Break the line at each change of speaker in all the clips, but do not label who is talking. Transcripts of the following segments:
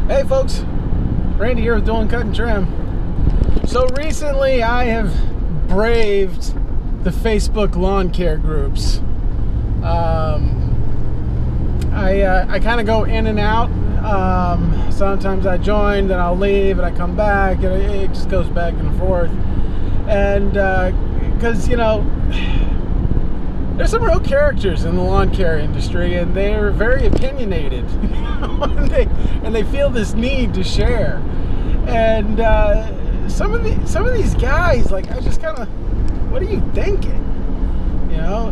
Hey folks, Randy here with Doing Cut and Trim. So recently I have braved the Facebook lawn care groups. I kind of go in and out. Sometimes I join, then I'll leave, and I come back, and it just goes back and forth. And because, you know, there's some real characters in the lawn care industry, and they're very opinionated, and they feel this need to share. And some of these guys, like, I just kind of, what are you thinking? You know,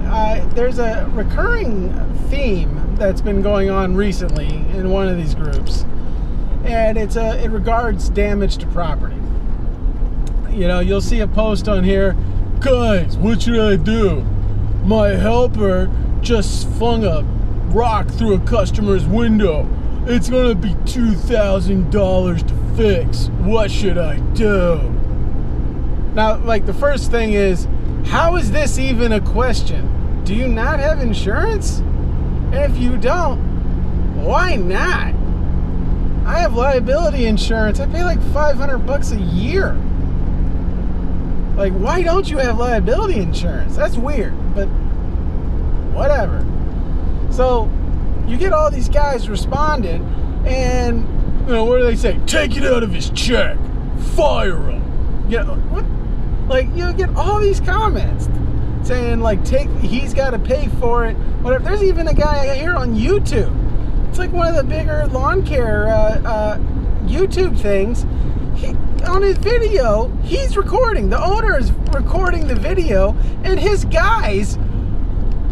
there's a recurring theme that's been going on recently in one of these groups, and it regards damage to property. You know, you'll see a post on here, guys, what should I do? My helper just flung a rock through a customer's window. It's gonna be $2,000 to fix. What should I do? Now, like, the first thing is, how is this even a question? Do you not have insurance? And if you don't, why not? I have liability insurance. I pay like $500 a year. Like, why don't you have liability insurance? That's weird, but whatever. So, you get all these guys responding, and, you know, what do they say? Take it out of his check. Fire him. You know, what? Like, you get all these comments saying, like, he's got to pay for it. Whatever. There's even a guy here on YouTube. It's like one of the bigger lawn care YouTube things. On his video, he's recording. The owner is recording the video, and his guys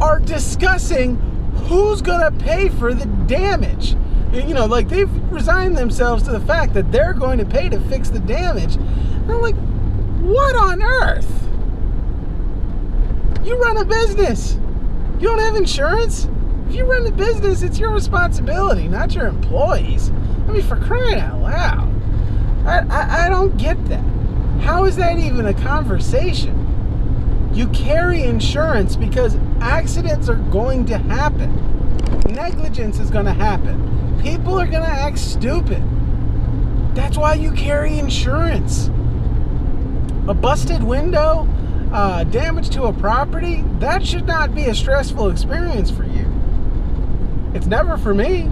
are discussing who's gonna pay for the damage. You know, like, they've resigned themselves to the fact that they're going to pay to fix the damage. And I'm like, what on earth? You run a business. You don't have insurance? If you run a business, it's your responsibility, not your employees. I mean, for crying out loud. I don't get that. How is that even a conversation? You carry insurance because accidents are going to happen. Negligence is going to happen. People are going to act stupid. That's why you carry insurance. A busted window, damage to a property, that should not be a stressful experience for you. It's never for me.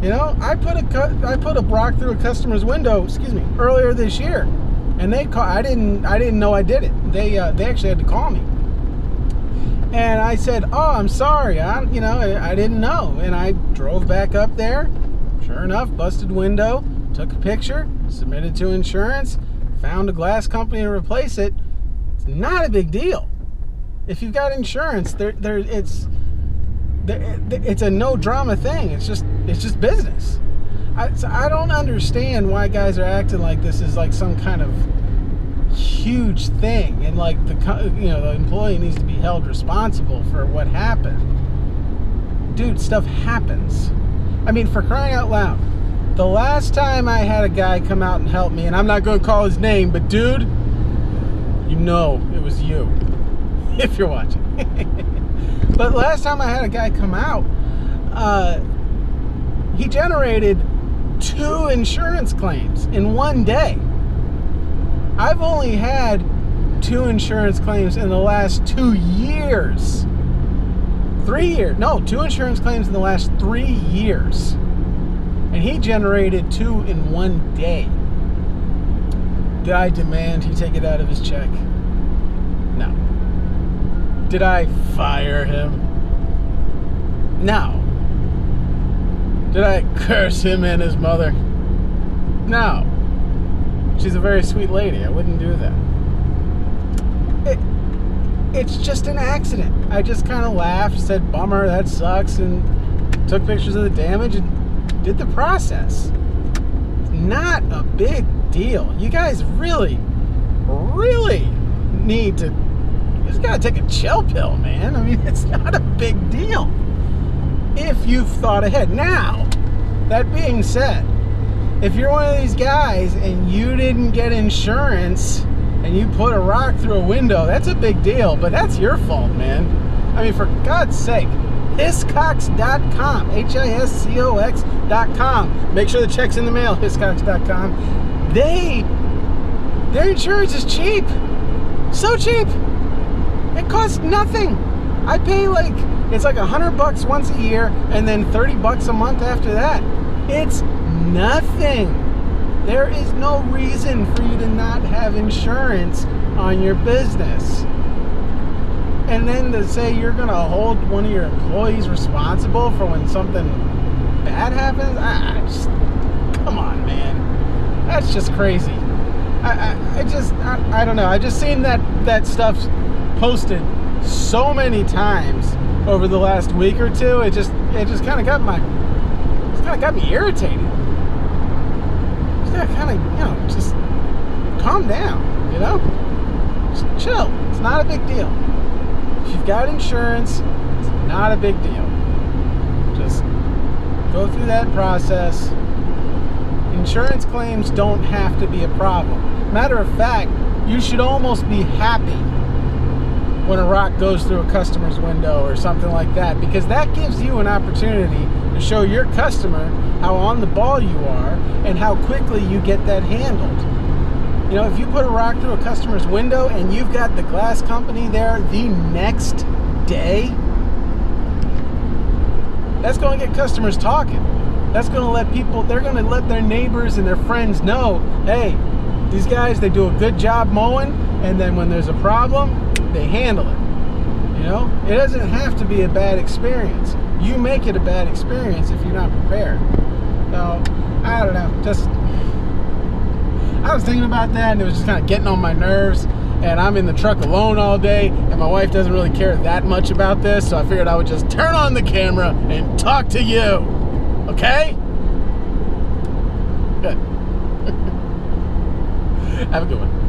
You know, I put a rock through a customer's window, earlier this year, and they call. I didn't know I did it. They actually had to call me, and I said, "Oh, I'm sorry. I didn't know." And I drove back up there. Sure enough, busted window. Took a picture, submitted to insurance, found a glass company to replace it. It's not a big deal. If you've got insurance, it's a no drama thing. It's just business. So I don't understand why guys are acting like this is like some kind of huge thing, and like the employee needs to be held responsible for what happened. Dude, stuff happens. I mean, for crying out loud, the last time I had a guy come out and help me, and I'm not going to call his name, but dude, you know it was you if you're watching. But last time I had a guy come out, he generated 2 insurance claims in one day. I've only had 2 insurance claims in the last 2 years. 3 years. No, 2 insurance claims in the last 3 years. And he generated 2 in one day. Did I demand he take it out of his check? No. Did I fire him? No. Did I curse him and his mother? No. She's a very sweet lady. I wouldn't do that. It's just an accident. I just kind of laughed, said, bummer, that sucks, and took pictures of the damage and did the process. It's not a big deal. You guys really, really need to, you just gotta take a chill pill, man. I mean, it's not a big deal if you've thought ahead. Now, that being said, if you're one of these guys and you didn't get insurance and you put a rock through a window, that's a big deal, but that's your fault, man. I mean, for God's sake, Hiscox.com, Hiscox.com. Make sure the check's in the mail, Hiscox.com. Their insurance is cheap. So cheap. It costs nothing. I pay it's like $100 once a year and then $30 a month after that. It's nothing. There is no reason for you to not have insurance on your business. And then to say you're going to hold one of your employees responsible for when something bad happens, come on, man. That's just crazy. I don't know. I just seen that stuff posted so many times over the last week or two. It just kind of got me irritated. Just kind of, just calm down, Just chill. It's not a big deal. If you've got insurance, it's not a big deal. Just go through that process. Insurance claims don't have to be a problem. Matter of fact, you should almost be happy when a rock goes through a customer's window or something like that, because that gives you an opportunity to show your customer how on the ball you are and how quickly you get that handled. If you put a rock through a customer's window and you've got the glass company there the next day, that's going to get customers talking. That's going to they're going to let their neighbors and their friends know, hey, these guys, they do a good job mowing, and then when there's a problem, they handle it. It doesn't have to be a bad experience. You make it a bad experience if you're not prepared. So, I don't know, I was thinking about that, and it was just kind of getting on my nerves, and I'm in the truck alone all day, and my wife doesn't really care that much about this, so I figured I would just turn on the camera and talk to you. Okay? Good. Have a good one.